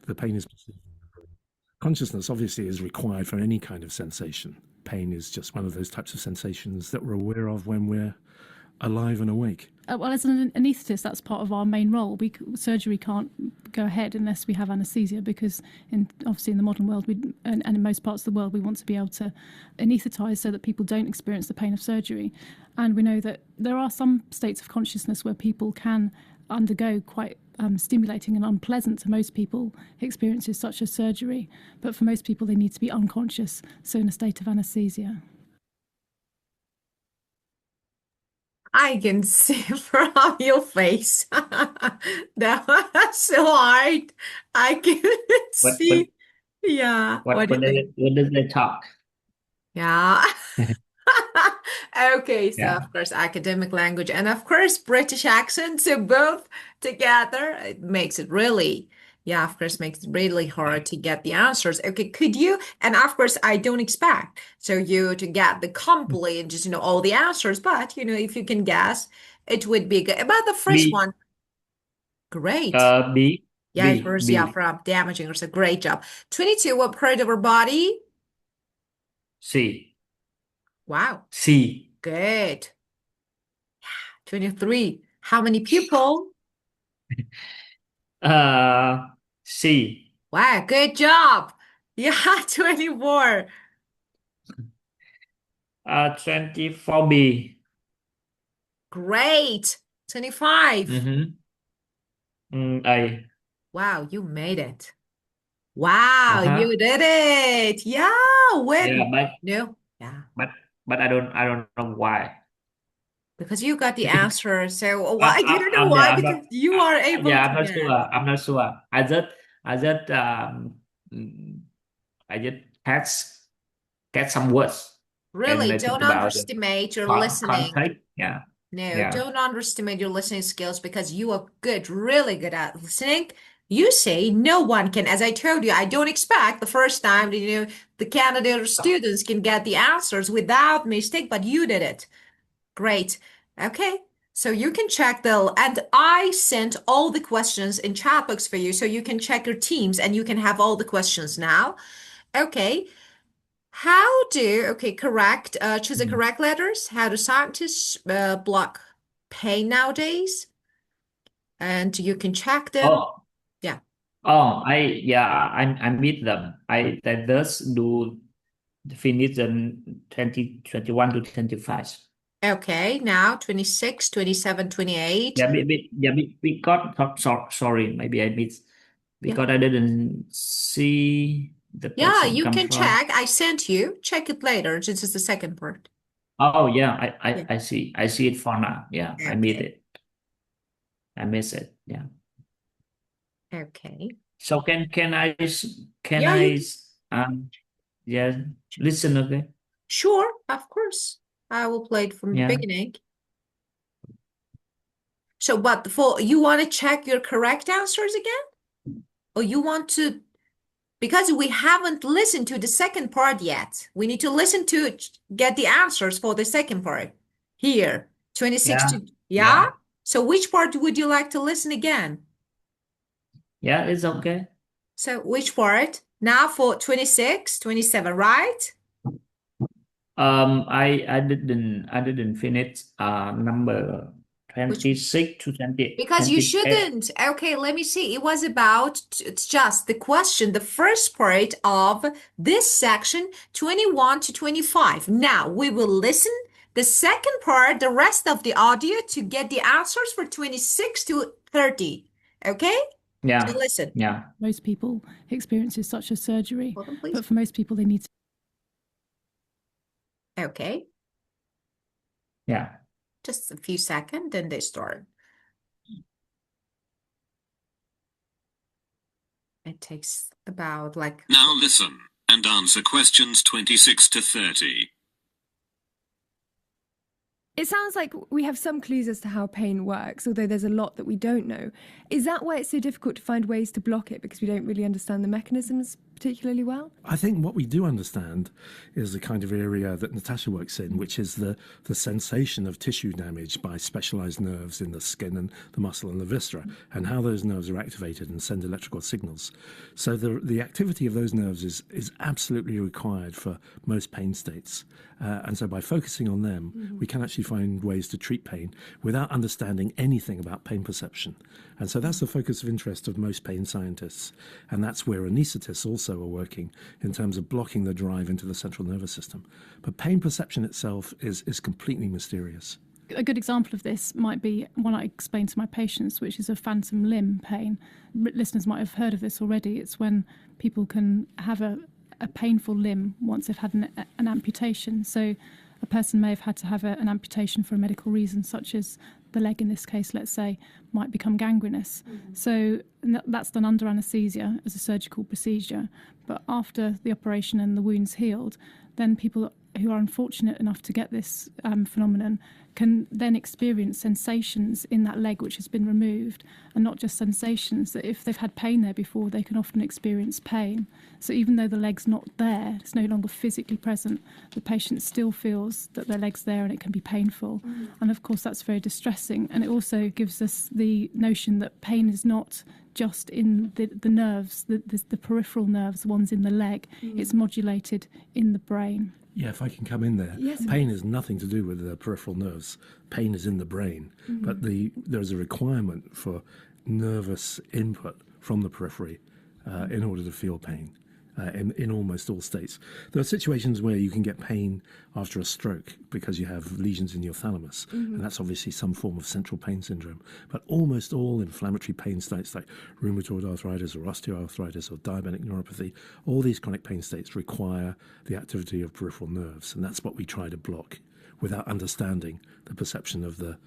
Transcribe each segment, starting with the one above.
the pain is perceived. Consciousness obviously is required for any kind of sensation. Pain is just one of those types of sensations that we're aware of when we're alive and awake. Well, as an anaesthetist, that's part of our main role. Surgery can't go ahead unless we have anaesthesia, because obviously in the modern world and in most parts of the world, we want to be able to anaesthetise so that people don't experience the pain of surgery. And we know that there are some states of consciousness where people can undergo quite stimulating and unpleasant to most people experiences such as surgery. But for most people, they need to be unconscious, so in a state of anaesthesia. I can see from your face. That was so hard. I can see. Yeah. What do you think? when does they talk? Yeah. Okay, so Yeah. of course academic language and of course British accent, so both together it makes it really, yeah, of course makes it really hard to get the answers. Okay, could you, and of course I don't expect so you to get the complete just all the answers, but if you can guess it would be good. About the first B. one, great. B. Yeah, B. first, B. yeah, from damaging or so, great job. 22, what part of our body? C. Wow, C. good. 23, how many people? C. Wow, good job. Yeah, 24. 24 B. Great. 25. Mm-hmm. A. Wow, you made it. Wow, Uh-huh. you did it. Yeah, Yeah, but no, yeah, I don't know why. because you got the answer. So I, why? You don't know I'm why? I'm not. Because you are able Yeah, to I'm not guess. sure. I'm not sure. I just catch some words Really, and I don't think about the underestimate your listening. context. Yeah. No, Yeah. don't underestimate your listening skills because you are good, really good at listening. You say no one can, as I told you, I don't expect the first time that, the candidate or students can get the answers without mistake, but you did it. Great. Okay. So you can check and I sent all the questions in chat box for you, so you can check your teams and you can have all the questions now. Okay. Correct, choose the correct letters. How do scientists block pain nowadays? And you can check them. Oh. Yeah. Oh, I meet them. I just do finish in 2021 to 25. Okay, now 26, 27, 28. Sorry, maybe I missed because I didn't see the Yeah, question you come can from. check. I sent you. Check it later. This is the second part. Oh yeah, Yeah. I see. I see it for now. Yeah, I missed Okay. it. I missed it. Yeah. Okay. So can I Yeah, yeah, listen, okay? sure, of course. I will play it from the Yeah. beginning. So, but you want to check your correct answers again? Or you want to, because we haven't listened to the second part yet. We need to listen to get the answers for the second part. Here, 26 Yeah. to, Yeah. So which part would you like to listen again? Yeah, it's okay. So which part? Now for 26, 27, right? I didn't finish number 26 to 20 Because you 28. shouldn't. Okay, let me see. It was about, it's just the question, the first part of this section, 21 to 25. Now we will listen the second part, the rest of the audio to get the answers for 26 to 30. Okay? Yeah. So listen. Yeah. Most people experiences such as surgery, Hold on, please. but for most people, they need to. Okay. Yeah. Just a few seconds, then they start. It takes about like. Now listen and answer questions 26 to 30. It sounds like we have some clues as to how pain works, although there's a lot that we don't know. Is that why it's so difficult to find ways to block it, because we don't really understand the mechanisms particularly well? I think what we do understand is the kind of area that Natasha works in, which is the sensation of tissue damage by specialized nerves in the skin and the muscle and the viscera, and how those nerves are activated and send electrical signals. So the activity of those nerves is absolutely required for most pain states. And so by focusing on them, we can actually find ways to treat pain without understanding anything about pain perception. And so that's the focus of interest of most pain scientists. And that's where anaesthetists also are working in terms of blocking the drive into the central nervous system. But pain perception itself is completely mysterious. A good example of this might be one I explain to my patients, which is a phantom limb pain. Listeners might have heard of this already. It's when people can have a painful limb once they've had an amputation. So a person may have had to have an amputation for a medical reason, such as the leg in this case, let's say, might become gangrenous. So that's done under anaesthesia as a surgical procedure. But after the operation and the wound's healed, then people who are unfortunate enough to get this phenomenon can then experience sensations in that leg which has been removed, and not just sensations, that if they've had pain there before, they can often experience pain. So even though the leg's not there, it's no longer physically present, the patient still feels that their leg's there and it can be painful. And of course that's very distressing, and it also gives us the notion that pain is not just in the nerves, the peripheral nerves, the ones in the leg. It's modulated in the brain. Yeah, if I can come in there. Yes. Pain has nothing to do with the peripheral nerves. Pain is in the brain. But there's a requirement for nervous input from the periphery in order to feel pain in almost all states. There are situations where you can get pain after a stroke because you have lesions in your thalamus, and that's obviously some form of central pain syndrome. But almost all inflammatory pain states like rheumatoid arthritis or osteoarthritis or diabetic neuropathy, all these chronic pain states require the activity of peripheral nerves, and that's what we try to block without understanding the perception of the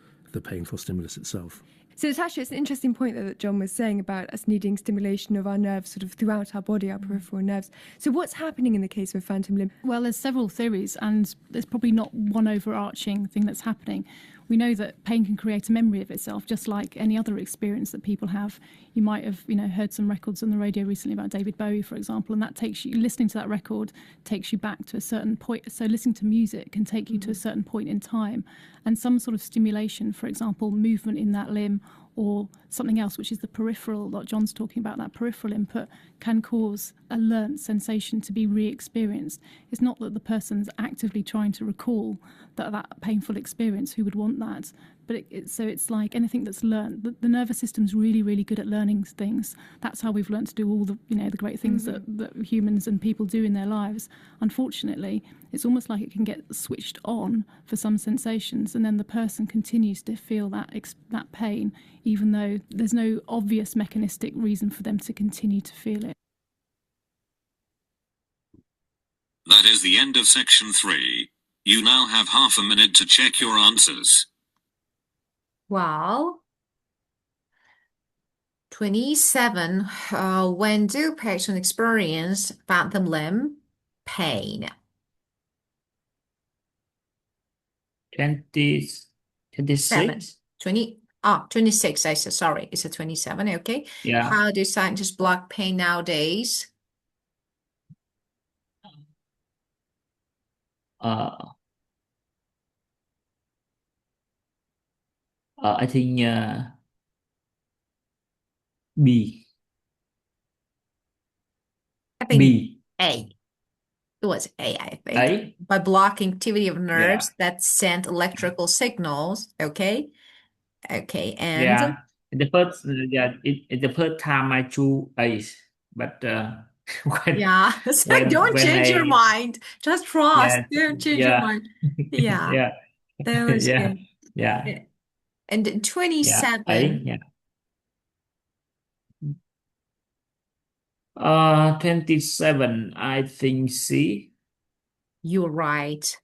painful stimulus itself. So Natasha, it's an interesting point that John was saying about us needing stimulation of our nerves sort of throughout our body, our peripheral nerves. So what's happening in the case of phantom limb? Well, there's several theories, and there's probably not one overarching thing that's happening. We know that pain can create a memory of itself, just like any other experience that people have. You might have, heard some records on the radio recently about David Bowie, for example, and that takes you, listening to that record takes you back to a certain point. So listening to music can take you to a certain point in time, and some sort of stimulation, for example, movement in that limb, or something else, which is the peripheral, that John's talking about, that peripheral input, can cause a learnt sensation to be re-experienced. It's not that the person's actively trying to recall that painful experience. Who would want that? But so it's like anything that's learnt. The nervous system's really, really good at learning things. That's how we've learnt to do all the great things that humans and people do in their lives. Unfortunately, it's almost like it can get switched on for some sensations, and then the person continues to feel that pain, even though there's no obvious mechanistic reason for them to continue to feel it. That is the end of section 3. You now have half a minute to check your answers. Well, 27. When do patients experience phantom limb pain? 26. 26, I said, sorry, it's a 27, okay. Yeah. How do scientists block pain nowadays? I think B. I think B. A. It was A, I think. A? By blocking activity of nerves that send electrical signals, okay? Okay, and Yeah. The first time I choose A, but when yeah, so when don't when change your I mind. Just trust. yeah Don't change your yeah mind. Yeah, yeah that was yeah good. yeah And A 27, 27 I think C. you're right.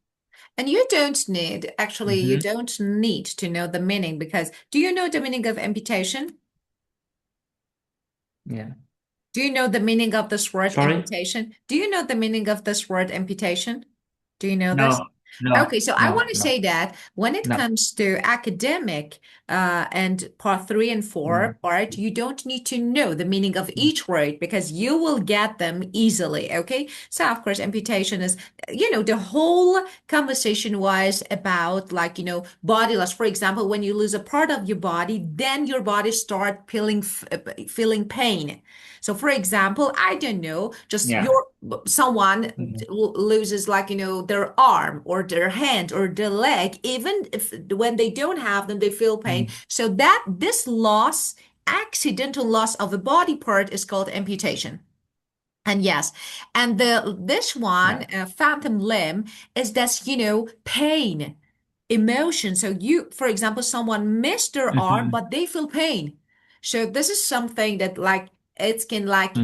And you don't need, actually, you don't need to know the meaning, because do you know the meaning of amputation? Yeah. Do you know the meaning of this word Sorry? amputation? Do you know the meaning of this word amputation? Do you know No. this? No, Okay, so I no, want to no, say that when it no. comes to academic and part 3 and 4 part, you don't need to know the meaning of each word because you will get them easily. Okay, so of course, amputation is, the whole conversation was about like, body loss. For example, when you lose a part of your body, then your body start feeling pain. So for example, I don't know, just Yeah. someone loses like, their arm or their hand or their leg, even if when they don't have them, they feel pain. So this loss, accidental loss of a body part is called amputation. And yes, and this one, phantom limb, is that, pain, emotion. So for example, someone missed their arm, but they feel pain. So this is something that like it can like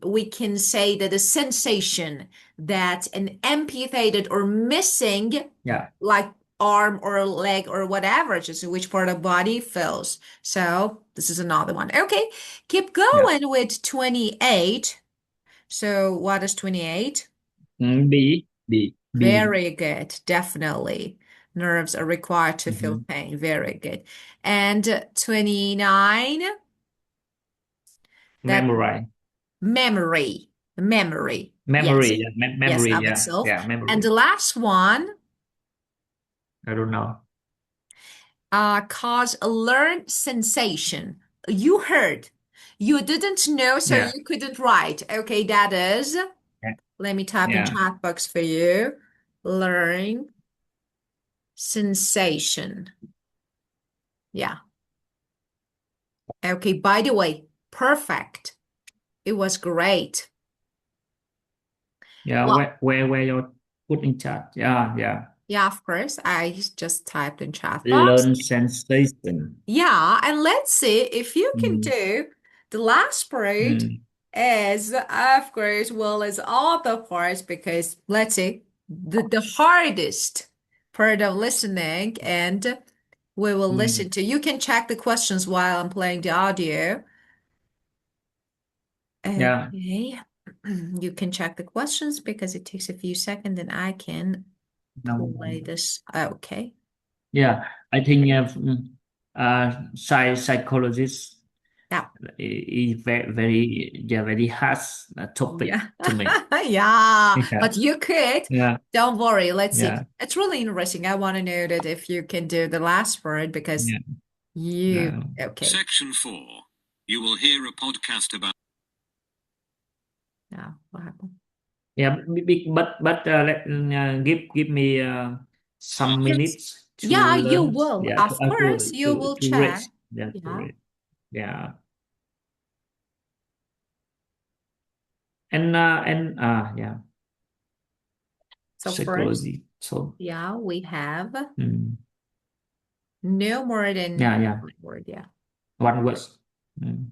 we can say that a sensation that an amputated or missing Yeah. like arm or leg or whatever, just which part of body feels. So this is another one. Okay, keep going with 28. So what is 28? B. Very good, definitely. Nerves are required to feel pain. Very good. And 29, that Memory. memory. Memory. Memory. Yes. Yeah. Yes, Memory. of Yeah. itself. Yeah. And Memory. the last one, I don't know. cause a learned sensation. You heard. You didn't know, so Yeah. you couldn't write. Okay, that is, Yeah. let me type in Yeah. chat box for you. Learn sensation. Yeah. Okay, by the way, perfect. It was great. Yeah. Well, Where you put in chat? Yeah. Yeah. yeah, of course. I just typed in chat box. Learn sensation. Yeah, and let's see if you can Mm. do the last part as, of course, well as all the parts, because let's see, the hardest part of listening, and we will listen to. You can check the questions while I'm playing the audio. Yeah. Okay. You can check the questions because it takes a few seconds and I can No. play this. Okay. Yeah. I think psychologist Yeah. is very hard topic Yeah. to me. Yeah. Yeah. But you could. Yeah. Don't worry. Let's see. Yeah. It's really interesting. I want to know that if you can do the last word because Yeah. okay. Section 4. You will hear a podcast about. Yeah. What happened? Yeah, give me some minutes to Yeah, you learn. will. Yeah, Of course, you will to check. rest. Yeah, to Yeah. rest. Yeah, yeah, So first, psychology. So yeah, we have mm, no more than yeah, one word. Yeah. one word. Mm.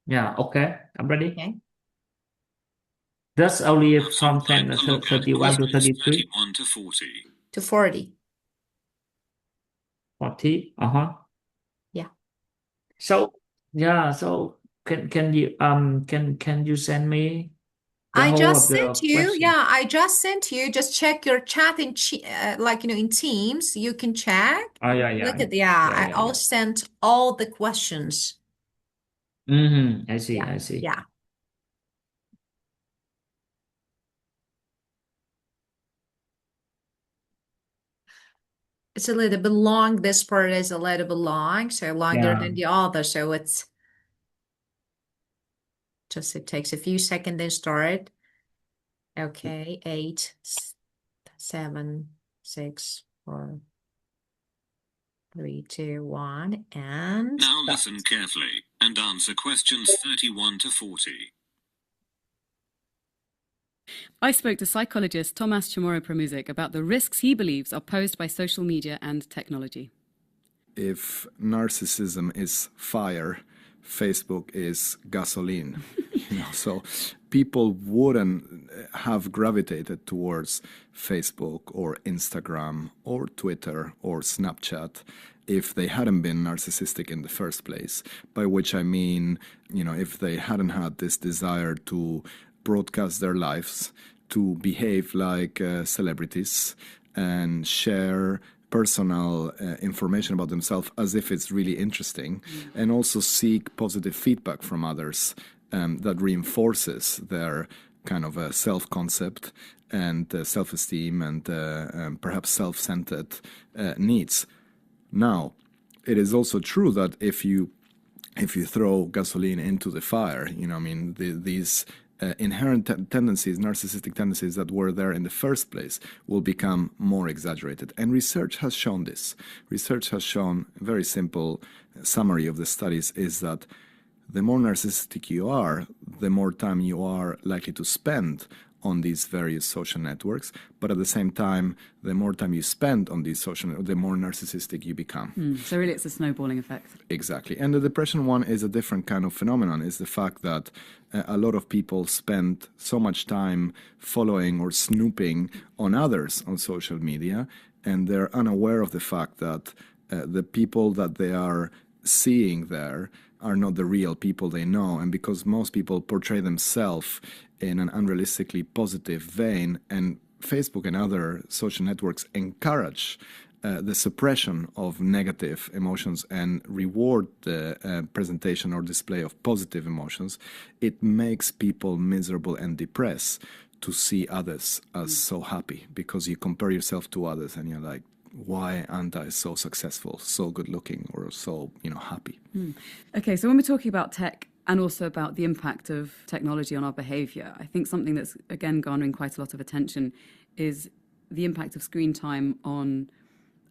Yeah, okay, I'm ready. Okay. That's only Have some from time to look at 31 to questions 33. 31 to 40. To 40. 40. Yeah. So yeah, so can you can you send me the I whole just of the sent you. question? Yeah, I just sent you. Just check your chat in like in Teams. You can check. Oh yeah. Look at I all Yeah. sent all the questions. I Yeah. see. Yeah. It's a little bit long. This part is a little bit long, so longer than the other. So it's just it takes a few seconds then start. Okay, 8, 7, 6, 4, 3, 2, 1, and Now listen carefully and answer questions 31 to 40. I spoke to psychologist Tomasz Chamorro-Premuzic about the risks he believes are posed by social media and technology. If narcissism is fire, Facebook is gasoline. So people wouldn't have gravitated towards Facebook or Instagram or Twitter or Snapchat if they hadn't been narcissistic in the first place, by which I mean, if they hadn't had this desire to broadcast their lives, to behave like celebrities and share personal information about themselves as if it's really interesting, and also seek positive feedback from others that reinforces their kind of self-concept and self-esteem and perhaps self-centered needs. Now, it is also true that if you throw gasoline into the fire, these inherent tendencies, narcissistic tendencies that were there in the first place will become more exaggerated. And research has shown this. Research has shown, a very simple summary of the studies is that the more narcissistic you are, the more time you are likely to spend on these various social networks, but at the same time, the more time you spend on these social networks, the more narcissistic you become. So really it's a snowballing effect. Exactly. And the depression one is a different kind of phenomenon. It's the fact that a lot of people spend so much time following or snooping on others on social media, and they're unaware of the fact that the people that they are seeing there are not the real people they know. And because most people portray themselves in an unrealistically positive vein, and Facebook and other social networks encourage the suppression of negative emotions and reward the presentation or display of positive emotions, it makes people miserable and depressed to see others as so happy, because you compare yourself to others and you're like, why aren't I so successful, so good looking, or so, happy? Okay, so when we're talking about tech and also about the impact of technology on our behavior, I think something that's, again, garnering quite a lot of attention is the impact of screen time on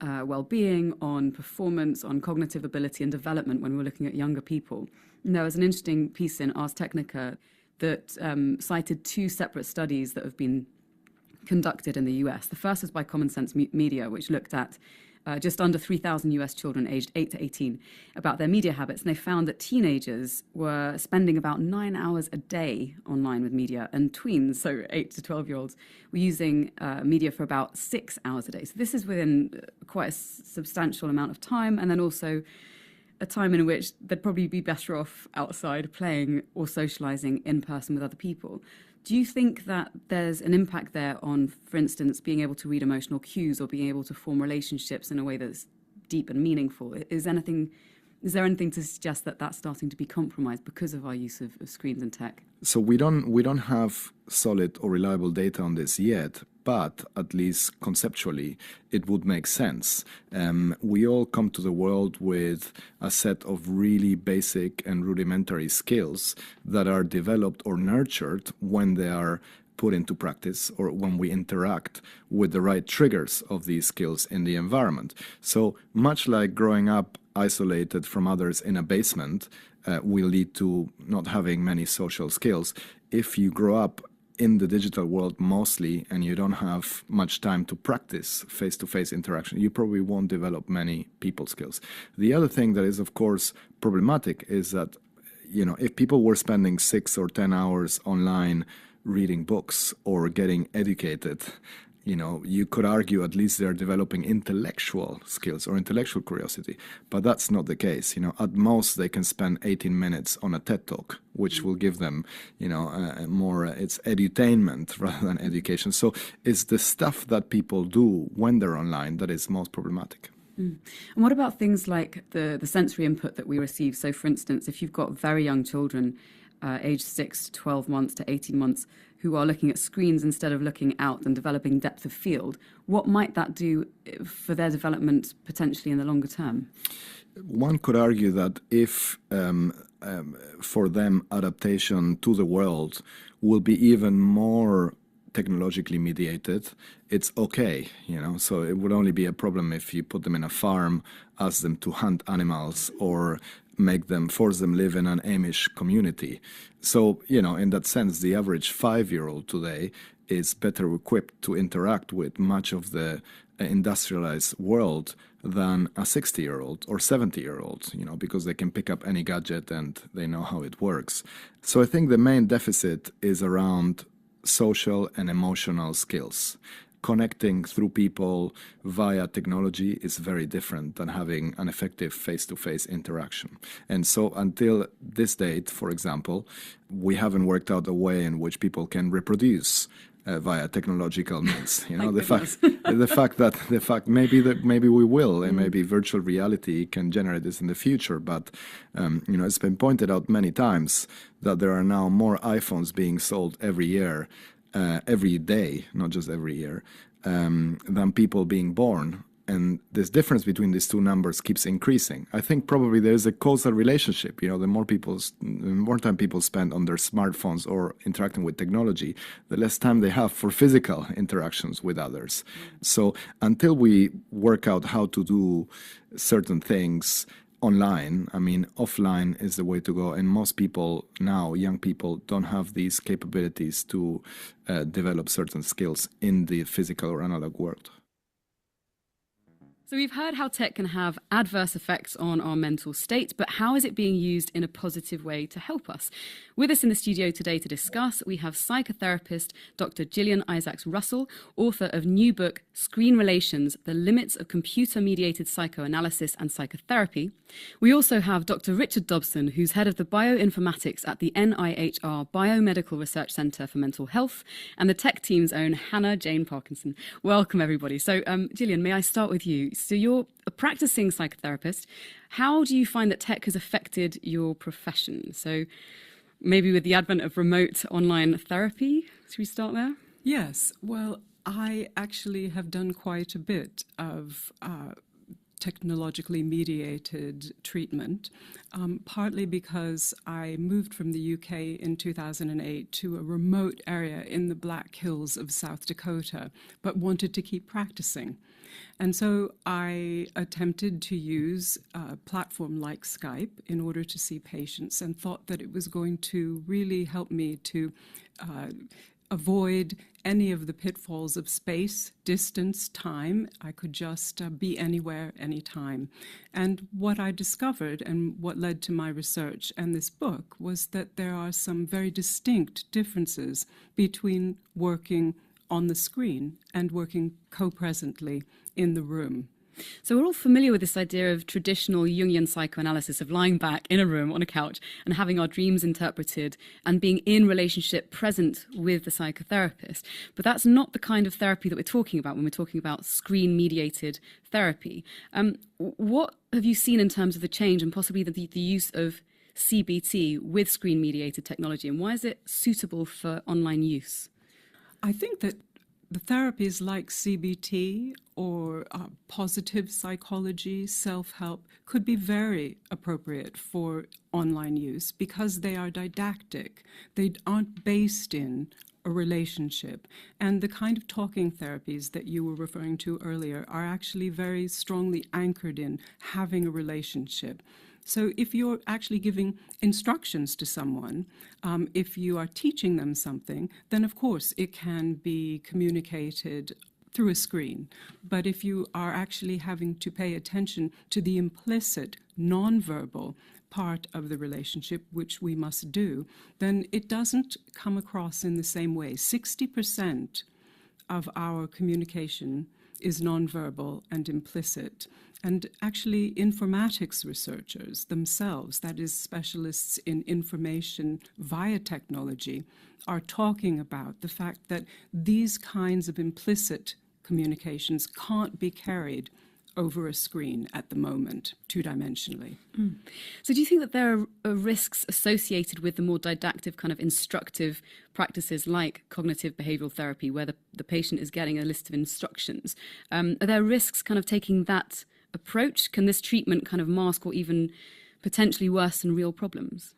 well-being, on performance, on cognitive ability and development when we're looking at younger people. And there was an interesting piece in Ars Technica that cited two separate studies that have been conducted in the US. The first was by Common Sense Media, which looked at just under 3,000 US children aged 8 to 18 about their media habits. And they found that teenagers were spending about 9 hours a day online with media, and tweens, so 8 to 12-year-olds, were using media for about 6 hours a day. So this is within quite a substantial amount of time, and then also a time in which they'd probably be better off outside playing or socializing in person with other people. Do you think that there's an impact there on, for instance, being able to read emotional cues or being able to form relationships in a way that's deep and meaningful? Is there anything to suggest that that's starting to be compromised because of our use of screens and tech? So we don't have solid or reliable data on this yet, but at least conceptually, it would make sense. We all come to the world with a set of really basic and rudimentary skills that are developed or nurtured when they are put into practice or when we interact with the right triggers of these skills in the environment. So much like growing up isolated from others in a basement will lead to not having many social skills. If you grow up in the digital world mostly and you don't have much time to practice face-to-face interaction, you probably won't develop many people skills. The other thing that is, of course, problematic is that, if people were spending 6 or 10 hours online reading books or getting educated, you could argue at least they're developing intellectual skills or intellectual curiosity, but that's not the case. At most they can spend 18 minutes on a TED Talk, which will give them, more, it's edutainment rather than education. So it's the stuff that people do when they're online that is most problematic. And what about things like the sensory input that we receive? So, for instance, if you've got very young children, aged 6 to 12 months to 18 months, who are looking at screens instead of looking out and developing depth of field, what might that do for their development potentially in the longer term? One could argue that if for them adaptation to the world will be even more technologically mediated, it's okay, so it would only be a problem if you put them in a farm, ask them to hunt animals, or force them live in an Amish community. So, in that sense, the average 5-year-old today is better equipped to interact with much of the industrialized world than a 60-year-old or 70-year-old, because they can pick up any gadget and they know how it works. So I think the main deficit is around social and emotional skills. Connecting through people via technology is very different than having an effective face-to-face interaction. And so until this date, for example, we haven't worked out a way in which people can reproduce via technological means. The fact maybe we will, and maybe virtual reality can generate this in the future. But it's been pointed out many times that there are now more iPhones being sold every year, every day, not just every year, than people being born. And this difference between these two numbers keeps increasing. I think probably there's a causal relationship. The more time people spend on their smartphones or interacting with technology, the less time they have for physical interactions with others. So until we work out how to do certain things online, offline is the way to go. And most people now, young people, don't have these capabilities to develop certain skills in the physical or analog world. So we've heard how tech can have adverse effects on our mental state, but how is it being used in a positive way to help us? With us in the studio today to discuss, we have psychotherapist Dr. Gillian Isaacs-Russell, author of new book, Screen Relations, The Limits of Computer-Mediated Psychoanalysis and Psychotherapy. We also have Dr. Richard Dobson, who's head of the bioinformatics at the NIHR Biomedical Research Centre for Mental Health, and the tech team's own Hannah Jane Parkinson. Welcome, everybody. So, Gillian, may I start with you? So you're a practicing psychotherapist. How do you find that tech has affected your profession? So maybe with the advent of remote online therapy, should we start there? Yes. Well, I actually have done quite a bit of technologically mediated treatment, partly because I moved from the UK in 2008 to a remote area in the Black Hills of South Dakota, but wanted to keep practicing. And so I attempted to use a platform like Skype in order to see patients, and thought that it was going to really help me to avoid any of the pitfalls of space, distance, time. I could just be anywhere, anytime. And what I discovered, and what led to my research and this book, was that there are some very distinct differences between working on the screen and working co-presently in the room. So we're all familiar with this idea of traditional Jungian psychoanalysis of lying back in a room on a couch and having our dreams interpreted and being in relationship present with the psychotherapist. But that's not the kind of therapy that we're talking about when we're talking about screen-mediated therapy. What have you seen in terms of the change and possibly the use of CBT with screen-mediated technology, and why is it suitable for online use? I think that the therapies like CBT or positive psychology, self-help, could be very appropriate for online use because they are didactic. They aren't based in a relationship. And the kind of talking therapies that you were referring to earlier are actually very strongly anchored in having a relationship. So if you're actually giving instructions to someone, if you are teaching them something, then of course it can be communicated through a screen. But if you are actually having to pay attention to the implicit, nonverbal part of the relationship, which we must do, then it doesn't come across in the same way. 60% of our communication is nonverbal and implicit. And actually, informatics researchers themselves, that is, specialists in information via technology, are talking about the fact that these kinds of implicit communications can't be carried over a screen at the moment, two-dimensionally. So do you think that there are risks associated with the more didactic kind of instructive practices like cognitive behavioral therapy, where the patient is getting a list of instructions? Are there risks kind of taking that approach? Can this treatment kind of mask or even potentially worsen real problems?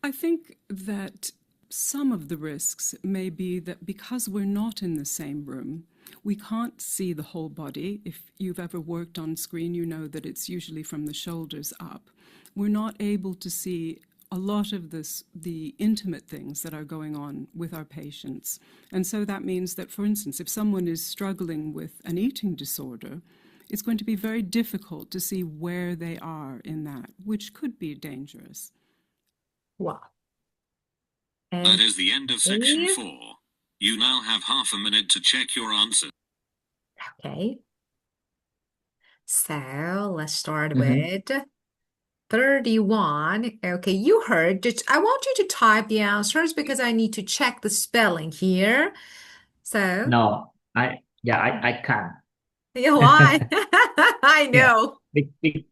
I think that some of the risks may be that because we're not in the same room, we can't see the whole body. If you've ever worked on screen, you know that it's usually from the shoulders up. We're not able to see a lot of the intimate things that are going on with our patients. And so that means that, for instance, if someone is struggling with an eating disorder, it's going to be very difficult to see where they are in that, which could be dangerous. Wow. That is the end of section Okay. 4. You now have half a minute to check your answers. Okay. So let's start Mhm. with 31. Okay, you heard. I want you to type the answers because I need to check the spelling here. So, No, I can't. yeah, why? I Yeah, know.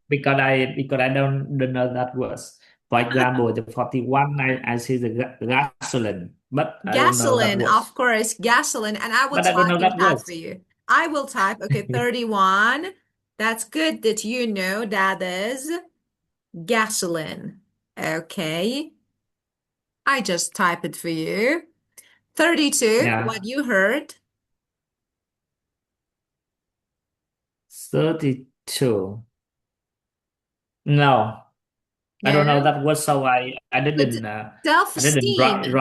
because I don't know that words. For example, the 41, I see the gasoline, but I don't know that Gasoline, words. of course, gasoline. And I will But I don't type know in that that for words. you. I will type, okay, 31. That's good that you know that is gasoline. Okay. I just type it for you. 32, Yeah, what you heard. 32. No, I don't know No? that word, so I It's didn't self-esteem.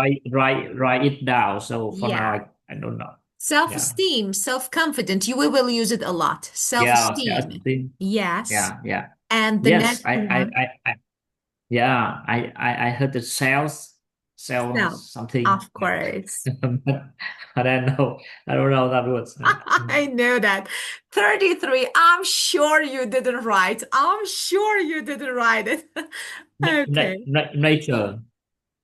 write it down. So for now, Yeah. I don't know. Yeah, Self-esteem, self-confident. We will use it a lot. yeah, Self-esteem. self-esteem. Yes. Yeah. And the Yes, next one, yeah, I heard the self, something. of course. But I don't know that word. I know that. 33, I'm sure you didn't write. I'm sure you didn't write it. Okay. Nature,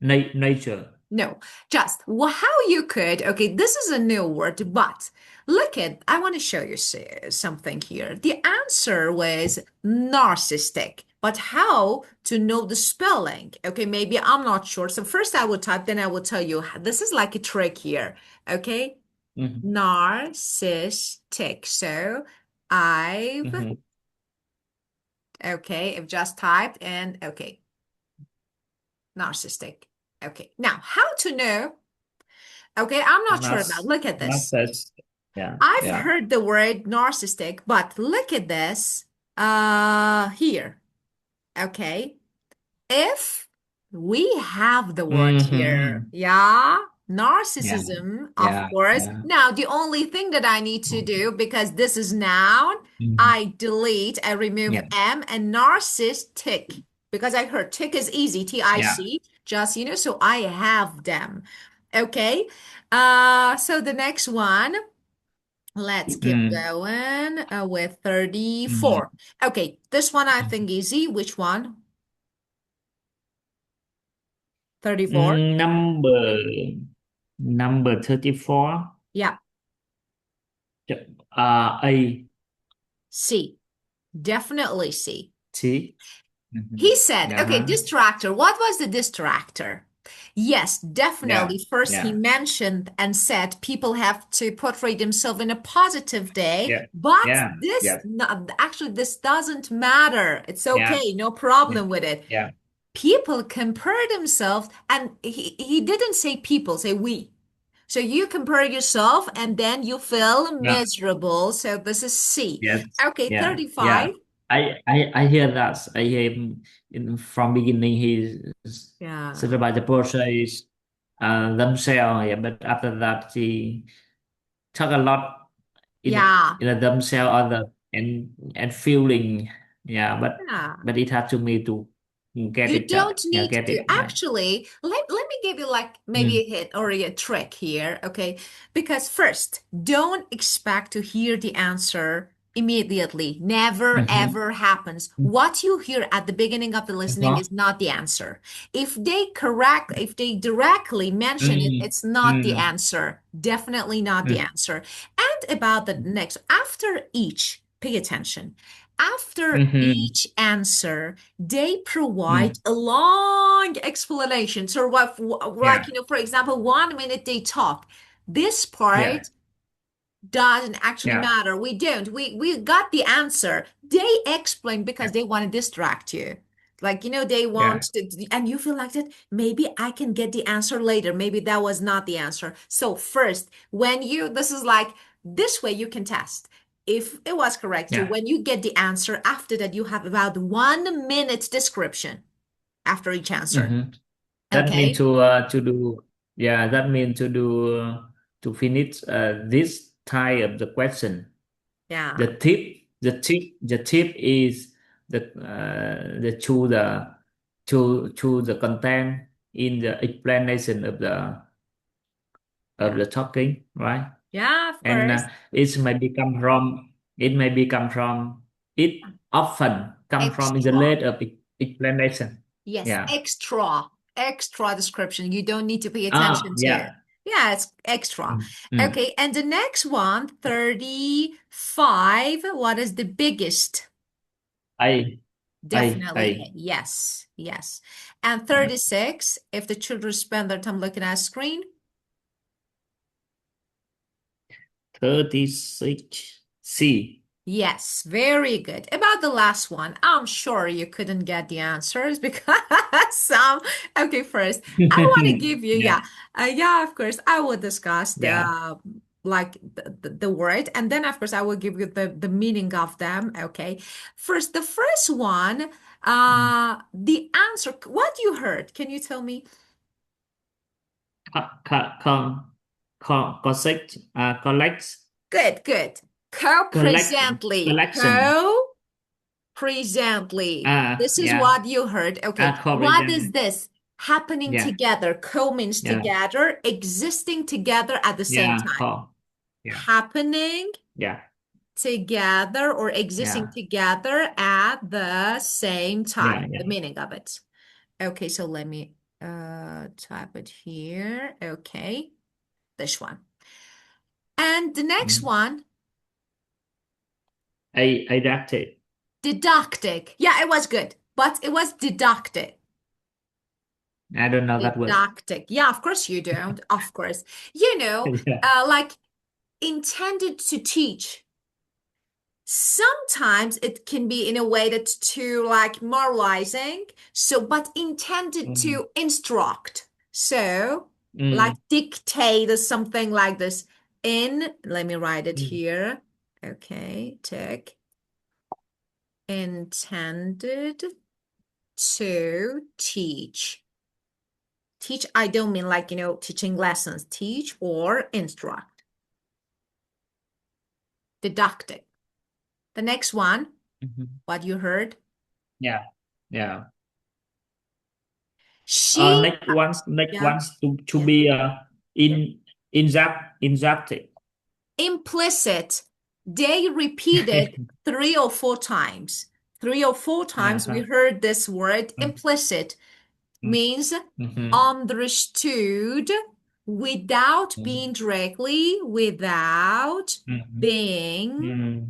nature. No, just how you could. Okay, this is a new word, but look at, I want to show you something here. The answer was narcissistic, but how to know the spelling? Okay, maybe I'm not sure. So first I will type, then I will tell you. This is like a trick here. Okay, Mhm, narcissistic. So I've, mhm. okay, I've just typed and okay, narcissistic. Okay, now how to know? Okay, I'm not sure about. Look at this. Masters. Yeah, I've yeah. heard the word narcissistic, but look at this here. Okay. If we have the word here, Mm-hmm. yeah, Yeah, narcissism, of yeah, course. yeah. Now, the only thing that I need to do, because this is noun, Mhm. I delete, I remove Yeah, M and narcissistic, because I heard tick is easy, yeah. T-I-C, just, so I have them. Okay. So the next one, let's keep Mm, going with mm, 34. Okay, this one I think easy. Which one? 34? number 34. Yeah, A C. Definitely C. T. Mhm. He said, okay, Uh-huh. distractor. What was the distractor? Yes, Yeah, definitely. First, he yeah, mentioned and said people have to portray themselves in a positive day, yeah, but yeah, this yes, actually this doesn't matter. It's yeah, okay, no yeah, problem with it. yeah, People compare themselves, and he didn't say people, say we. So you compare yourself and then you feel yeah, miserable. So this is C. yes, Okay, yeah, 35. yeah. I hear that. I hear him from beginning. He Yeah. said about the process themselves, yeah, but after that he talk a lot Yeah. in a themselves other and feeling, yeah, Yeah. but it had to me to get You it don't need get to. it, yeah. Actually, let me give you like maybe a Mm. hit or a trick here, okay? Because first, don't expect to hear the answer immediately. Never Mm-hmm. ever happens. What you hear at the beginning of the listening Uh-huh. is not the answer. If they directly mention it, Mm. it's not the Mm. answer. Definitely not the Mm. answer. And about the next, after each, pay attention. After Mm-hmm. each answer, they provide Mm. a long explanation. So what, Yeah, like, for example, 1 minute they talk. This yeah, part doesn't actually yeah, matter. We don't. We got the answer. They explain because they want to distract you. Like, they want yeah, to, and you feel like that, maybe I can get the answer later. Maybe that was not the answer. So first, this is like, this way you can test if it was correct. So yeah. when you get the answer, after that, you have about 1 minute description after each answer. Mm-hmm. That means Okay? to do, yeah, that means to do to finish this type of the question. Yeah. The tip, the tip is the to the content in the explanation of the talking, right? Yeah, of And course. it may become from it often come from in the Extra. late of explanation. Yes, Yeah. extra description. You don't need to pay Ah, attention to it. yeah. Yeah, it's extra. Mm. Okay, and the next one, 35. What is the biggest? I Definitely I A. Yes, yes. And yeah. 36, if the children spend their time looking at a screen. 36 C. Yes, very good. About the last one, I'm sure you couldn't get the answers because some. Okay, first, I want to give you, Yeah. yeah, of course, I will discuss Yeah. like the word, and then of course I will give you the meaning of them. Okay, first, the first one, the answer. What you heard? Can you tell me? Collect, collects, Good, good. collect, Co-presently. collection. Presently. This is Yeah. what you heard. Okay. What is Correct. this? Happening Yeah. together. Co means Yeah. together, existing together at the same Yeah. time. Yeah. Happening Yeah. together or existing Yeah. together at the same time. Yeah. The meaning of it. Okay, so let me type it here. Okay. This one. And the next Mm. one, Didactic. didactic. Yeah, it was good, but it was didactic. I don't know that word. Didactic. Yeah, of course you don't. Of course. You know, Yeah. like intended to teach. Sometimes it can be in a way that's too like moralizing. So, but intended Mm. to instruct. So, like Mm. dictate or something like this. Let me write it Mm. here. Okay, tick. Intended to teach. Teach, I don't mean like, teaching lessons. Teach or instruct. Didactic. The next one, Mhm. what you heard? Yeah. Yeah. She, Next yeah, ones to yeah. be in inductive. Implicit. They repeated 3 or 4 times. 3 or 4 times we Uh-huh. heard this word implicit. Means Mm-hmm. understood without being directly, without Mm-hmm. being Mm-hmm.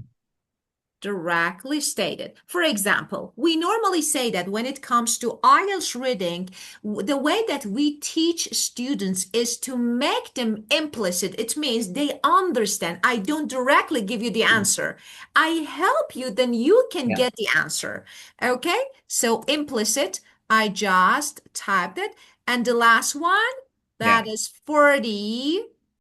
directly stated. For example, we normally say that when it comes to IELTS reading, the way that we teach students is to make them implicit. It means they understand. I don't directly give you the answer. I help you, then you can Yeah. get the answer. Okay? So implicit, I just typed it. And the last one, Yeah. that is 40.